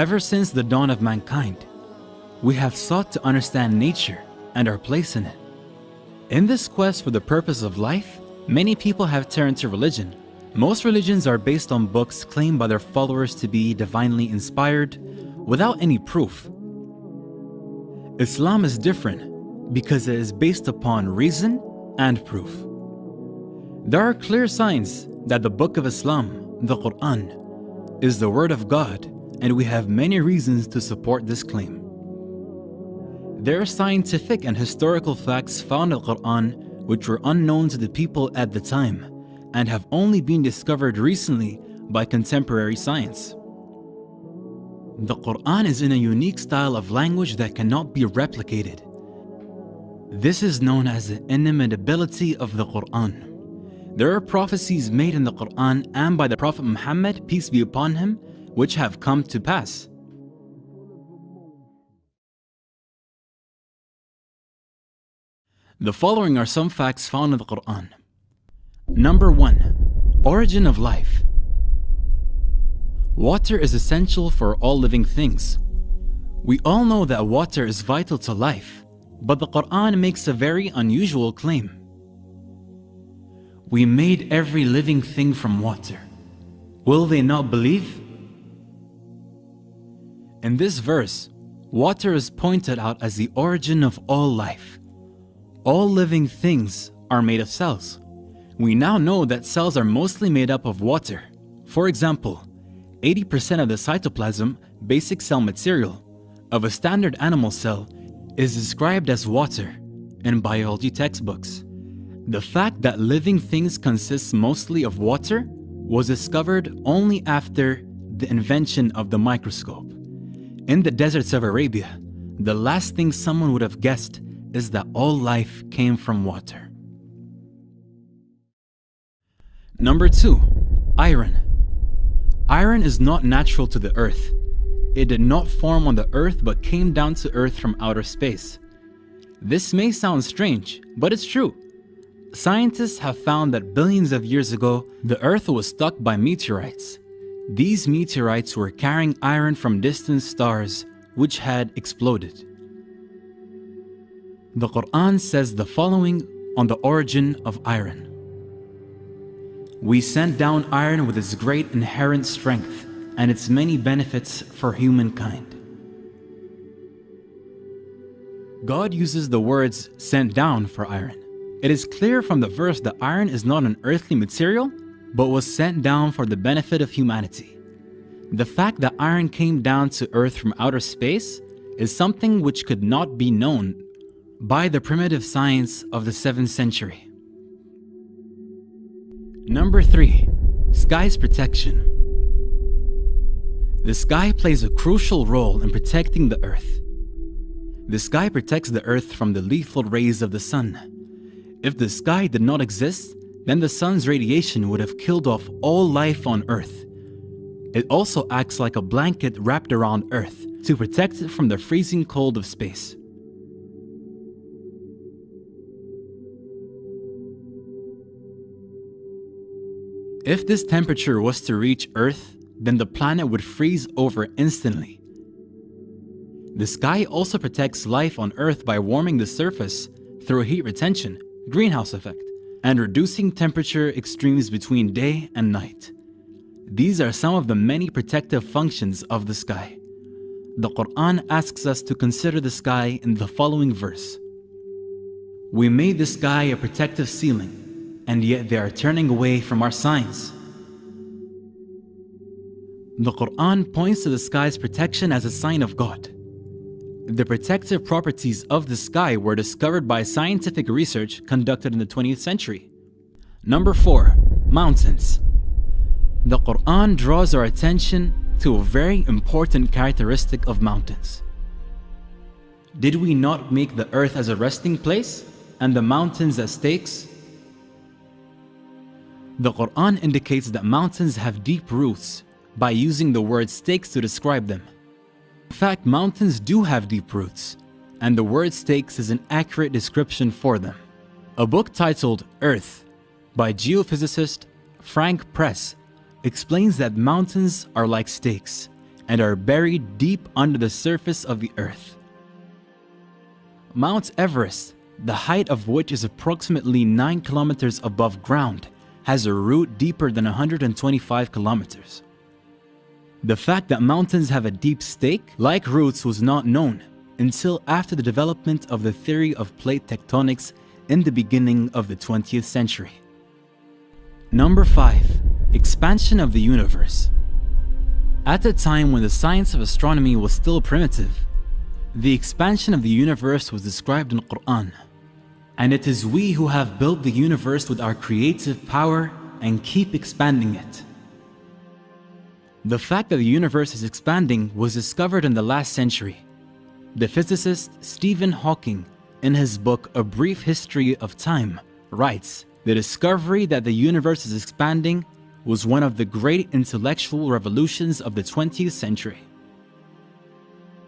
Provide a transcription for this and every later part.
Ever since the dawn of mankind, we have sought to understand nature and our place in it. In this quest for the purpose of life, many people have turned to religion. Most religions are based on books claimed by their followers to be divinely inspired, without any proof. Islam is different because it is based upon reason and proof. There are clear signs that the Book of Islam, the Quran, is the Word of God, and we have many reasons to support this claim. There are scientific and historical facts found in the Quran which were unknown to the people at the time and have only been discovered recently by contemporary science. The Quran is in a unique style of language that cannot be replicated. This is known as the inimitability of the Quran. There are prophecies made in the Quran and by the Prophet Muhammad, peace be upon him, which have come to pass. The following are some facts found in the Quran. Number 1. Origin of life. Water is essential for all living things. We all know that water is vital to life, but the Quran makes a very unusual claim. We made every living thing from water. Will they not believe? In this verse, water is pointed out as the origin of all life. All living things are made of cells. We now know that cells are mostly made up of water. For example, 80% of the cytoplasm, basic cell material, of a standard animal cell is described as water in biology textbooks. The fact that living things consist mostly of water was discovered only after the invention of the microscope. In the deserts of Arabia, the last thing someone would have guessed is that all life came from water. Number 2. Iron. Iron is not natural to the earth. It did not form on the earth but came down to earth from outer space. This may sound strange, but it's true. Scientists have found that billions of years ago, the earth was struck by meteorites. These meteorites were carrying iron from distant stars which had exploded. The Quran says the following on the origin of iron. We sent down iron with its great inherent strength and its many benefits for humankind. God uses the words sent down for iron. It is clear from the verse that iron is not an earthly material, but was sent down for the benefit of humanity. The fact that iron came down to earth from outer space is something which could not be known by the primitive science of the 7th century. Number 3. Sky's protection. The sky plays a crucial role in protecting the earth. The sky protects the earth from the lethal rays of the sun. If the sky did not exist, then the sun's radiation would have killed off all life on earth. It also acts like a blanket wrapped around earth to protect it from the freezing cold of space. If this temperature was to reach Earth, then the planet would freeze over instantly. The sky also protects life on Earth by warming the surface through heat retention, greenhouse effect, and reducing temperature extremes between day and night. These are some of the many protective functions of the sky. The Quran asks us to consider the sky in the following verse. We made the sky a protective ceiling, and yet they are turning away from our signs. The Quran points to the sky's protection as a sign of God. The protective properties of the sky were discovered by scientific research conducted in the 20th century. Number 4. Mountains. The Quran draws our attention to a very important characteristic of mountains. Did we not make the earth as a resting place and the mountains as stakes? The Quran indicates that mountains have deep roots by using the word stakes to describe them. In fact, mountains do have deep roots, and the word stakes is an accurate description for them. A book titled Earth by geophysicist Frank Press explains that mountains are like stakes, and are buried deep under the surface of the earth. Mount Everest, the height of which is approximately 9 kilometers above ground, has a root deeper than 125 kilometers. The fact that mountains have a deep stake-like roots was not known until after the development of the theory of plate tectonics in the beginning of the 20th century. Number 5. Expansion of the universe. At the time when the science of astronomy was still primitive, the expansion of the universe was described in the Quran. And it is we who have built the universe with our creative power and keep expanding it. The fact that the universe is expanding was discovered in the last century. The physicist Stephen Hawking, in his book A Brief History of Time, writes, "The discovery that the universe is expanding was one of the great intellectual revolutions of the 20th century."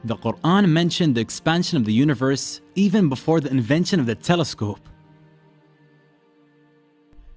The Quran mentioned the expansion of the universe even before the invention of the telescope.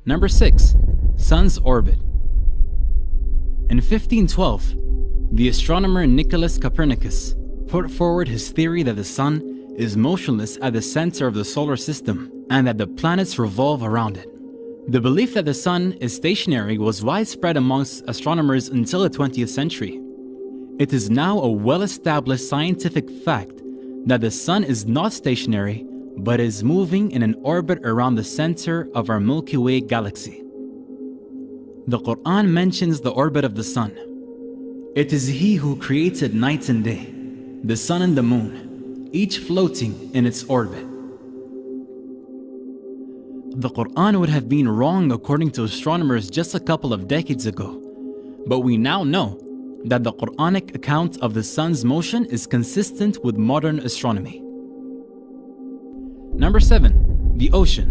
Number 6. Sun's orbit. In 1512, the astronomer Nicholas Copernicus put forward his theory that the sun is motionless at the center of the solar system and that the planets revolve around it. The belief that the sun is stationary was widespread amongst astronomers until the 20th century. It is now a well-established scientific fact that the sun is not stationary but is moving in an orbit around the center of our Milky Way galaxy. The Quran mentions the orbit of the sun. It is He who created night and day, the sun and the moon, each floating in its orbit. The Quran would have been wrong according to astronomers just a couple of decades ago, but we now know that the Quranic account of the sun's motion is consistent with modern astronomy. Number 7. The ocean.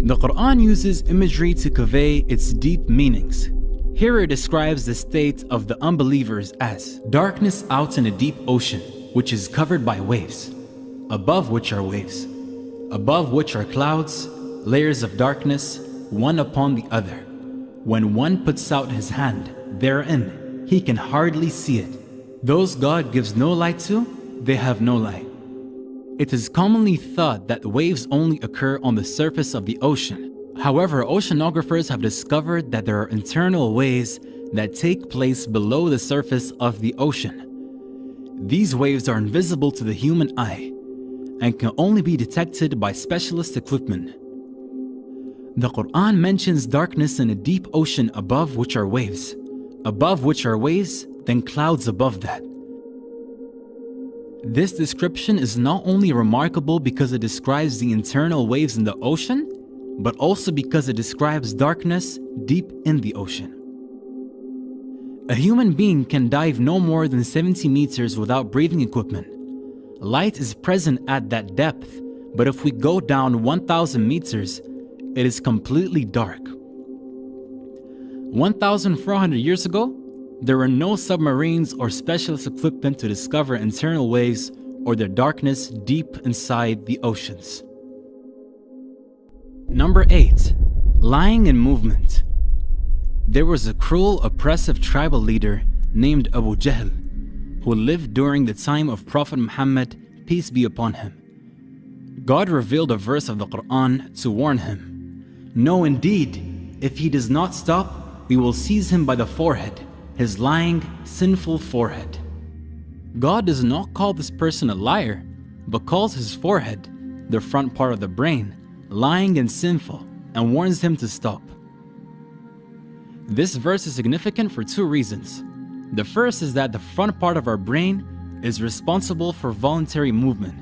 The Quran uses imagery to convey its deep meanings. Here it describes the state of the unbelievers as darkness out in a deep ocean, which is covered by waves, above which are waves, above which are clouds, layers of darkness, one upon the other. When one puts out his hand therein, he can hardly see it. Those God gives no light to, they have no light. It is commonly thought that waves only occur on the surface of the ocean. However, oceanographers have discovered that there are internal waves that take place below the surface of the ocean. These waves are invisible to the human eye and can only be detected by specialist equipment. The Quran mentions darkness in a deep ocean above which are waves, then clouds above that. This description is not only remarkable because it describes the internal waves in the ocean, but also because it describes darkness deep in the ocean. A human being can dive no more than 70 meters without breathing equipment. Light is present at that depth, but if we go down 1,000 meters, it is completely dark. 1,400 years ago, there were no submarines or specialist equipment to discover internal waves or their darkness deep inside the oceans. Number 8. Lying in movement. There was a cruel, oppressive tribal leader named Abu Jahl, who lived during the time of Prophet Muhammad, peace be upon him. God revealed a verse of the Quran to warn him. No, indeed, if he does not stop, we will seize him by the forehead, his lying, sinful forehead. God does not call this person a liar, but calls his forehead, the front part of the brain, lying and sinful, and warns him to stop. This verse is significant for two reasons. The first is that the front part of our brain is responsible for voluntary movement.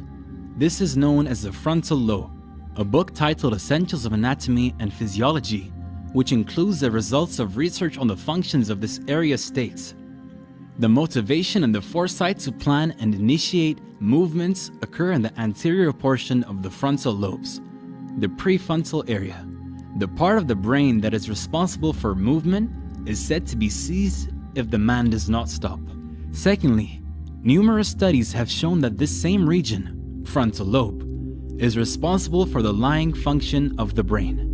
This is known as the frontal lobe. A book titled Essentials of Anatomy and Physiology, which includes the results of research on the functions of this area, states, the motivation and the foresight to plan and initiate movements occur in the anterior portion of the frontal lobes, the prefrontal area. The part of the brain that is responsible for movement is said to be seized if the man does not stop. Secondly, numerous studies have shown that this same region, frontal lobe, is responsible for the lying function of the brain.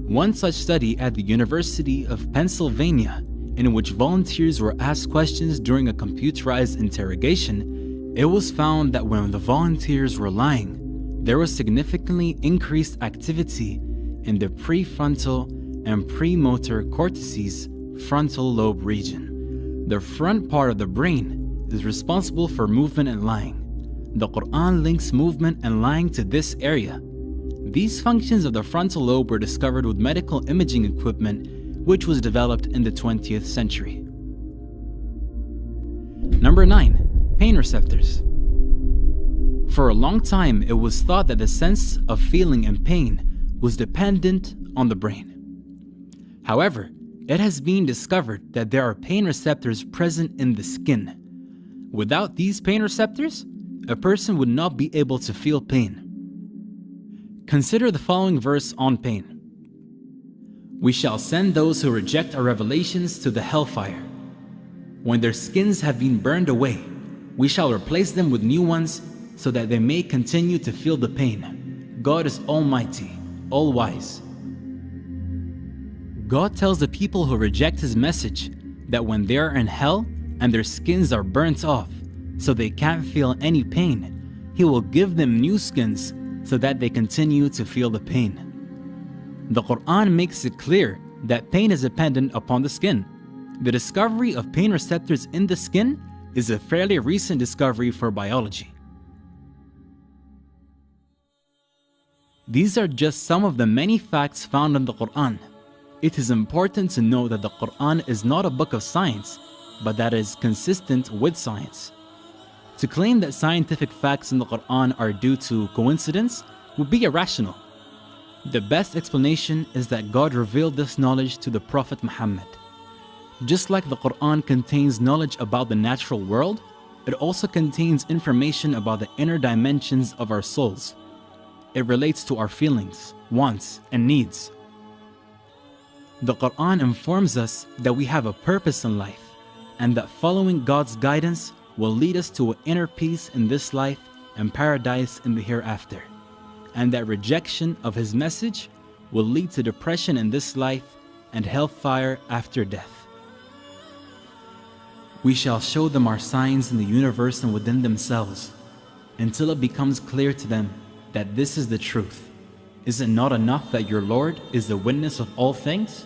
One such study at the University of Pennsylvania in which volunteers were asked questions during a computerized interrogation, it was found that when the volunteers were lying, there was significantly increased activity in the prefrontal and premotor cortices frontal lobe region. The front part of the brain is responsible for movement and lying. The Quran links movement and lying to this area. These functions of the frontal lobe were discovered with medical imaging equipment, which was developed in the 20th century. Number 9. Pain receptors. For a long time, it was thought that the sense of feeling and pain was dependent on the brain. However, it has been discovered that there are pain receptors present in the skin. Without these pain receptors, a person would not be able to feel pain. Consider the following verse on pain. We shall send those who reject our revelations to the hellfire. When their skins have been burned away, we shall replace them with new ones so that they may continue to feel the pain. God is Almighty, All-Wise. God tells the people who reject His message that when they are in hell and their skins are burnt off so they can't feel any pain, He will give them new skins so that they continue to feel the pain. The Quran makes it clear that pain is dependent upon the skin. The discovery of pain receptors in the skin is a fairly recent discovery for biology. These are just some of the many facts found in the Quran. It is important to know that the Quran is not a book of science, but that it is consistent with science. To claim that scientific facts in the Quran are due to coincidence would be irrational. The best explanation is that God revealed this knowledge to the Prophet Muhammad. Just like the Quran contains knowledge about the natural world, it also contains information about the inner dimensions of our souls. It relates to our feelings, wants, and needs. The Quran informs us that we have a purpose in life, and that following God's guidance will lead us to an inner peace in this life and paradise in the hereafter, and that rejection of His message will lead to depression in this life and hellfire after death. We shall show them our signs in the universe and within themselves, until it becomes clear to them that this is the truth. Is it not enough that your Lord is the witness of all things?